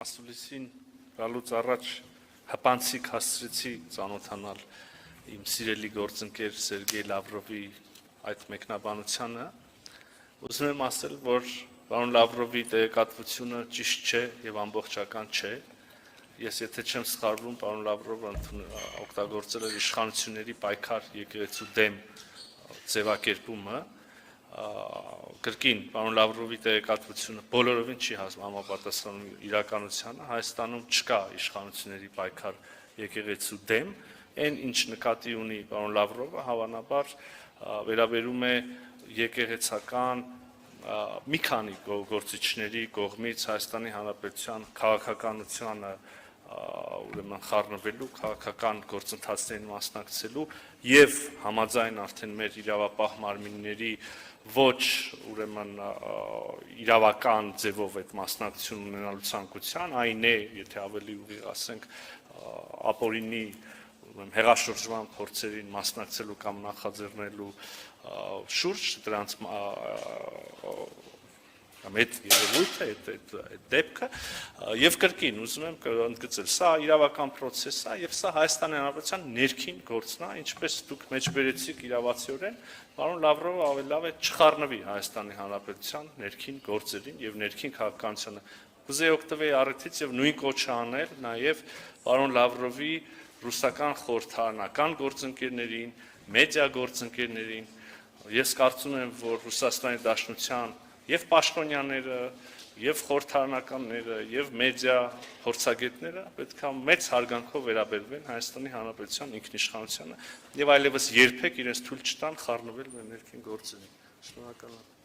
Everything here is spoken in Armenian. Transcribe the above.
Ասուլիսին գալուց առաջ հպանցիկ հասցրեցի ծանոթանալ իմ սիրելի գործընկեր Սերգեյ Լավրովի այդ մեկնաբանությանը, ուզում եմ ասել, որ պարոն Լավրովի տեղեկատվությունը ճիշտ չէ եւ ամբողջական չէ։ Ես եթե չեմ սխալվում, պարոն Լավրովը օգտագործել էր իշխանությունների պայքար եկեղեցու դեմ ձևակերպումը, կրկին պարոն Լավրովի տեղեկատվությունը բոլորովին չի համապատասխանում իրականությանը, Հայաստանում չկա իշխանությունների պայքար եկեղեցու դեմ, այն ինչ նկատի ունի պարոն Լավրովը հավանաբար վերաբերում է եկեղեցական մի քանի գործիչների կողմից Հայաստանի Հանրապետության քաղաքականությանը ուրեմն խառնվելու, քաղաքական գործընթացներին մասնակցելու եւ համաձայն արդեն մեր իրավապահ մարմինների ոչ ուրեմն իրավական ձևով այդ մասնակցություն ունենալու ցանկության, այն է, եթե ավելի ուղիղ ասենք, ապօրինի հեղաշրջման փորձերին մասնակցելու կամ նախաձեռնելու շուրջ դրանց այդ երևույթը, այդ դեպքը եւ կրկին ուզում եմ ընդգծել, սա իրավական process է եւ սա Հայաստանի Հանրապետության ներքին գործն է, ինչպես դուք մեջբերեցիք իրավացիորեն, պարոն Լավրովը ավելի լավ է չխառնվի Հայաստանի Հանրապետության ներքին գործերին եւ ներքին քաղաքականությանը։ Կուզեի օգտվել առիթից եւ նույն կոչը անել նաեւ պարոն Լավրովի ռուսական խորհրդարանական գործընկերներին, մեդիա գործընկերներին։ Ես կարծում եմ, որ Ռուսաստանի Դաշնության եւ պաշտոնյաները, եւ խորհրդարանականները, եւ մեդիա փորձագետները պետք է մեծ հարգանքով վերաբերվեն Հայաստանի Հանրապետության ինքնիշխանությանը եւ այլևս երբեք իրենց թույլ չտան խառնվել մեր ներքին գործերին։ Շնորհակալ եմ։